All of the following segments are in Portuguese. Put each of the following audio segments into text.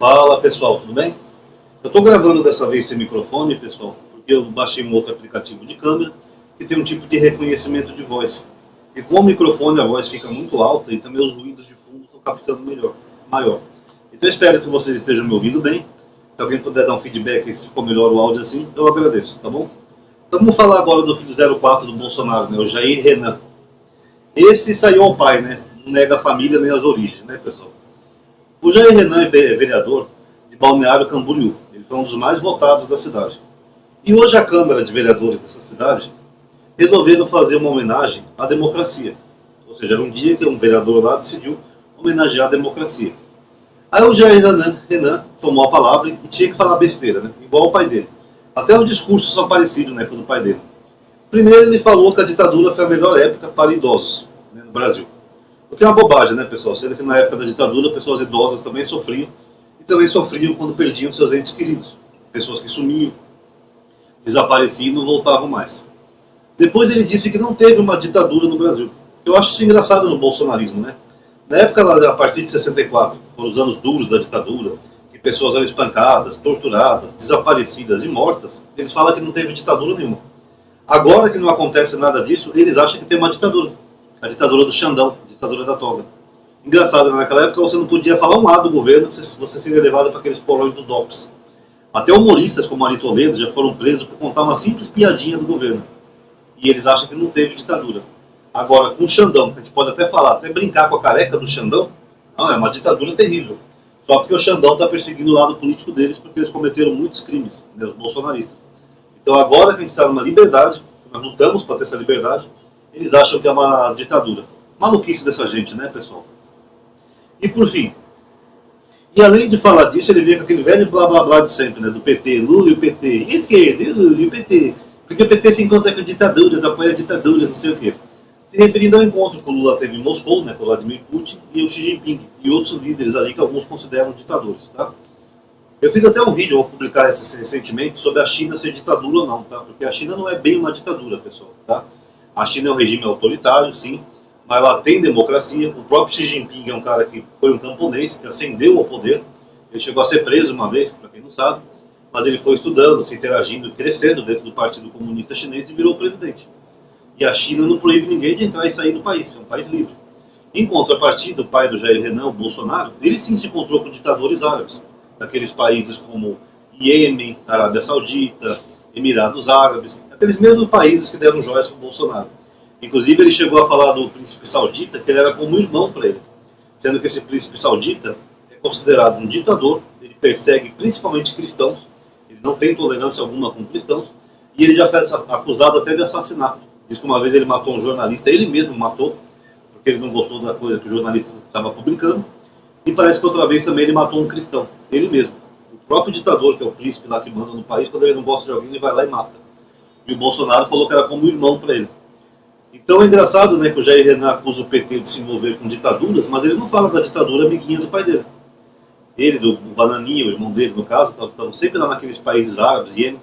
Fala pessoal, tudo bem? Eu estou gravando dessa vez sem microfone, pessoal, porque eu baixei um outro aplicativo de câmera que tem um tipo de reconhecimento de voz. E com o microfone a voz fica muito alta e também os ruídos de fundo estão captando maior. Então eu espero que vocês estejam me ouvindo bem. Se alguém puder dar um feedback se ficou melhor o áudio assim, eu agradeço, tá bom? Então vamos falar agora do filho 04 do Bolsonaro, né, o Jair Renan. Esse saiu ao pai, né? Não nega a família nem as origens, né, pessoal? O Jair Renan é vereador de Balneário Camboriú. Ele foi um dos mais votados da cidade. E hoje a Câmara de Vereadores dessa cidade resolveram fazer uma homenagem à democracia. Ou seja, era um dia que um vereador lá decidiu homenagear a democracia. Aí o Jair Renan tomou a palavra e tinha que falar besteira, né? Igual o pai dele. Até os discursos são parecidos, né, com o do pai dele. Primeiro ele falou que a ditadura foi a melhor época para idosos, né, no Brasil. O que é uma bobagem, né, pessoal? Sendo que na época da ditadura, pessoas idosas também sofriam. E também sofriam quando perdiam seus entes queridos. Pessoas que sumiam, desapareciam e não voltavam mais. Depois ele disse que não teve uma ditadura no Brasil. Eu acho isso engraçado no bolsonarismo, né? Na época, a partir de 64, foram os anos duros da ditadura, que pessoas eram espancadas, torturadas, desaparecidas e mortas, eles falam que não teve ditadura nenhuma. Agora que não acontece nada disso, eles acham que tem uma ditadura. A ditadura do Xandão, a ditadura da toga. Engraçado, naquela época você não podia falar um A do governo, você seria levado para aqueles porões do DOPS. Até humoristas como Ari Toledo já foram presos por contar uma simples piadinha do governo. E eles acham que não teve ditadura. Agora, com o Xandão, a gente pode até falar, até brincar com a careca do Xandão, não, é uma ditadura terrível. Só porque o Xandão está perseguindo o lado político deles, porque eles cometeram muitos crimes, né, os bolsonaristas. Então agora que a gente está numa liberdade, nós lutamos para ter essa liberdade, eles acham que é uma ditadura. Maluquice dessa gente, né, pessoal? E por fim, e além de falar disso, ele vem com aquele velho blá blá blá de sempre, né, do PT, Lula e o PT, e esquerda, e Lula e o PT, porque o PT se encontra com ditaduras, apoia ditaduras, não sei o quê. Se referindo ao encontro que o Lula teve em Moscou, né, com o Vladimir Putin e o Xi Jinping, e outros líderes ali que alguns consideram ditadores, tá? Eu fiz até um vídeo, vou publicar recentemente, sobre a China ser ditadura ou não, tá? Porque a China não é bem uma ditadura, pessoal, tá? A China é um regime autoritário, sim, mas ela tem democracia. O próprio Xi Jinping é um cara que foi um camponês, que ascendeu ao poder. Ele chegou a ser preso uma vez, para quem não sabe, mas ele foi estudando, se interagindo, crescendo dentro do Partido Comunista Chinês e virou presidente. E a China não proíbe ninguém de entrar e sair do país, é um país livre. Em contrapartida, o pai do Jair Renan, o Bolsonaro, ele sim se encontrou com ditadores árabes, daqueles países como Iêmen, Arábia Saudita, Emirados Árabes, aqueles mesmos países que deram joias para o Bolsonaro. Inclusive ele chegou a falar do príncipe saudita que ele era como um irmão para ele, sendo que esse príncipe saudita é considerado um ditador, ele persegue principalmente cristãos, ele não tem tolerância alguma com cristãos, e ele já foi acusado até de assassinato. Diz que uma vez ele matou um jornalista, ele mesmo matou, porque ele não gostou da coisa que o jornalista estava publicando, e parece que outra vez também ele matou um cristão, ele mesmo. O próprio ditador, que é o príncipe lá que manda no país, quando ele não gosta de alguém, ele vai lá e mata. E o Bolsonaro falou que era como um irmão para ele. Então é engraçado, né, que o Jair Renan acusa o PT de se envolver com ditaduras, mas ele não fala da ditadura amiguinha do pai dele. Ele, do Bananinha, o irmão dele, no caso, estavam sempre lá naqueles países árabes, Iêmen.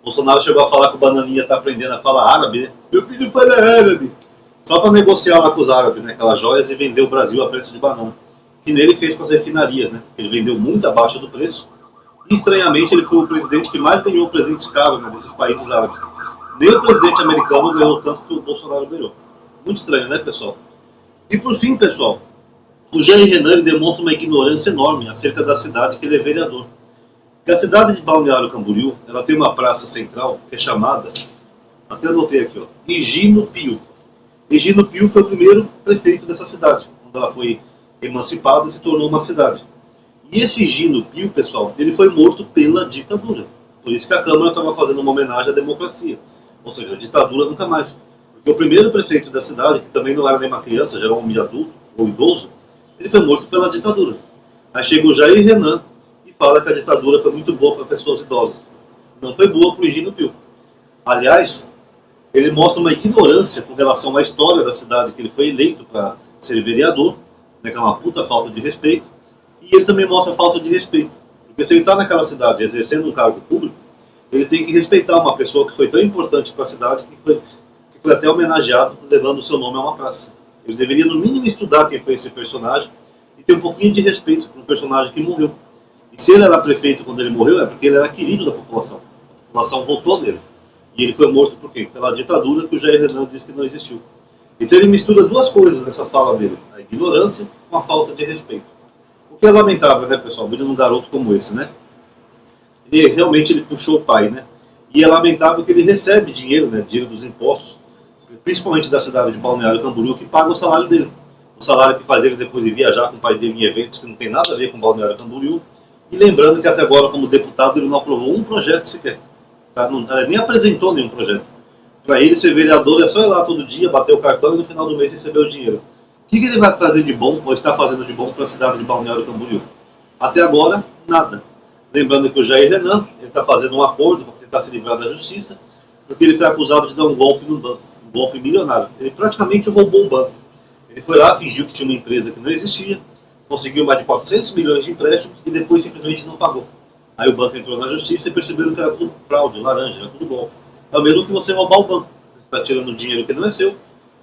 Bolsonaro chegou a falar que o Bananinha está aprendendo a falar árabe, né? Meu filho fala árabe. Só para negociar lá com os árabes, né, aquelas joias, e vender o Brasil a preço de banana. Que nele fez com as refinarias, né? Ele vendeu muito abaixo do preço. E, estranhamente, ele foi o presidente que mais ganhou presentes caros, né, desses países árabes. Nem o presidente americano ganhou tanto que o Bolsonaro ganhou. Muito estranho, né, pessoal? E por fim, pessoal, o Jair Renan ele demonstra uma ignorância enorme acerca da cidade que ele é vereador. Porque a cidade de Balneário Camboriú, ela tem uma praça central que é chamada, até anotei aqui, ó, Higino Pio. Higino Pio foi o primeiro prefeito dessa cidade, quando ela foi emancipada e se tornou uma cidade. E esse Higino Pio, pessoal, ele foi morto pela ditadura. Por isso que a Câmara estava fazendo uma homenagem à democracia. Ou seja, a ditadura nunca mais. Porque o primeiro prefeito da cidade, que também não era nem uma criança, já era um homem adulto ou idoso, ele foi morto pela ditadura. Aí chega o Jair Renan e fala que a ditadura foi muito boa para pessoas idosas. Não foi boa para o Higino Pio. Aliás, ele mostra uma ignorância com relação à história da cidade que ele foi eleito para ser vereador, né, que é uma puta falta de respeito, e ele também mostra falta de respeito. Porque se ele está naquela cidade exercendo um cargo público, ele tem que respeitar uma pessoa que foi tão importante para a cidade que foi até homenageado levando o seu nome a uma praça. Ele deveria, no mínimo, estudar quem foi esse personagem e ter um pouquinho de respeito para um personagem que morreu. E Se ele era prefeito quando ele morreu, é porque ele era querido da população. A população votou nele. E ele foi morto por quê? Pela ditadura que o Jair Renan disse que não existiu. Então ele mistura duas coisas nessa fala dele. A ignorância com a falta de respeito. O que é lamentável, né, pessoal? Vendo um garoto como esse, né? Realmente ele puxou o pai, né? E é lamentável que ele recebe dinheiro, né? Dinheiro dos impostos, principalmente da cidade de Balneário Camboriú, que paga o salário dele. O salário que faz ele depois de viajar com o pai dele em eventos que não tem nada a ver com Balneário Camboriú. E lembrando que até agora, como deputado, ele não aprovou um projeto sequer. Tá? Não, nem apresentou nenhum projeto. Para ele ser vereador é só ir lá todo dia, bater o cartão e no final do mês receber o dinheiro. O que ele vai fazer de bom, ou está fazendo de bom para a cidade de Balneário Camboriú? Até agora, nada. Lembrando que o Jair Renan está fazendo um acordo para tentar se livrar da justiça, porque ele foi acusado de dar um golpe no banco, um golpe milionário. Ele praticamente roubou o banco. Ele foi lá, fingiu que tinha uma empresa que não existia, conseguiu mais de 400 milhões de empréstimos e depois simplesmente não pagou. Aí o banco entrou na justiça e perceberam que era tudo fraude, laranja, era tudo golpe. É o mesmo que você roubar o banco. Você está tirando dinheiro que não é seu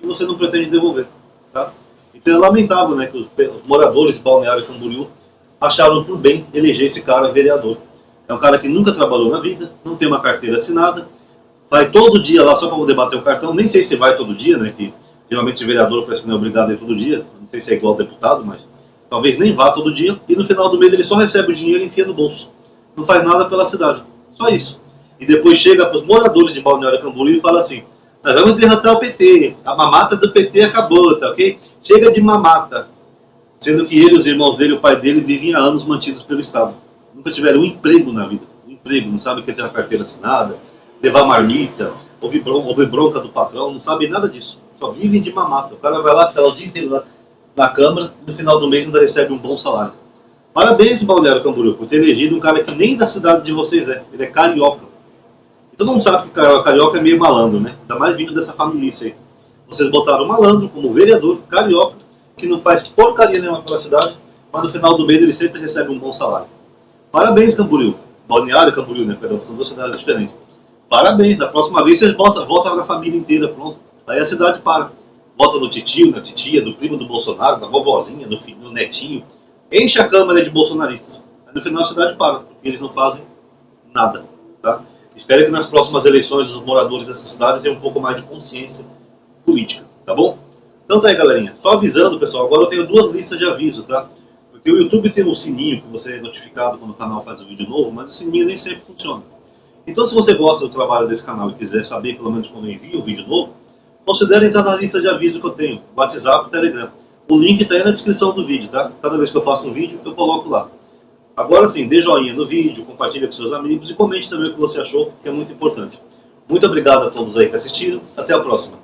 e você não pretende devolver. Tá? Então é lamentável, né, que os moradores de Balneário Camboriú acharam por bem eleger esse cara vereador. É um cara que nunca trabalhou na vida, não tem uma carteira assinada, vai todo dia lá só para poder bater o cartão, nem sei se vai todo dia, né, que geralmente o vereador parece que não é obrigado a ir todo dia, não sei se é igual ao deputado, mas talvez nem vá todo dia, e no final do mês ele só recebe o dinheiro e enfia no bolso. Não faz nada pela cidade, só isso. E depois chega para os moradores de Balneário Camboriú e fala assim: nós vamos derrotar o PT, a mamata do PT acabou, tá ok? Chega de mamata. Sendo que ele, os irmãos dele, o pai dele, vivem há anos mantidos pelo Estado. Nunca tiveram um emprego na vida. Um emprego, não sabe o que é ter uma carteira assinada, levar marmita, ouvir bronca do patrão, não sabe nada disso. Só vivem de mamata. O cara vai lá, fica o dia inteiro lá na Câmara e no final do mês ainda recebe um bom salário. Parabéns, Balneário Camboriú, por ter elegido um cara que nem da cidade de vocês é. Ele é carioca. E todo mundo sabe que carioca é meio malandro, né? Ainda mais vindo dessa família aí. Vocês botaram o malandro como vereador carioca, que não faz porcaria nenhuma pela cidade, mas no final do mês ele sempre recebe um bom salário. Parabéns, Camboriú. Balneário Camboriú, né? Perdão, são duas cidades diferentes. Parabéns, da próxima vez vocês votam na família inteira, pronto. Aí a cidade para. Vota no titio, na titia, do primo do Bolsonaro, da vovozinha, no filho, no netinho. Enche a Câmara de bolsonaristas. Aí no final a cidade para, porque eles não fazem nada. Tá? Espero que nas próximas eleições os moradores dessa cidade tenham um pouco mais de consciência política, tá bom? Então tá aí, galerinha. Só avisando, pessoal, agora eu tenho duas listas de aviso, tá? Porque o YouTube tem um sininho que você é notificado quando o canal faz um vídeo novo, mas o sininho nem sempre funciona. Então se você gosta do trabalho desse canal e quiser saber pelo menos quando eu envio um vídeo novo, considere entrar na lista de aviso que eu tenho, WhatsApp e Telegram. O link está aí na descrição do vídeo, tá? Cada vez que eu faço um vídeo, eu coloco lá. Agora sim, dê joinha no vídeo, compartilhe com seus amigos e comente também o que você achou, que é muito importante. Muito obrigado a todos aí que assistiram. Até a próxima.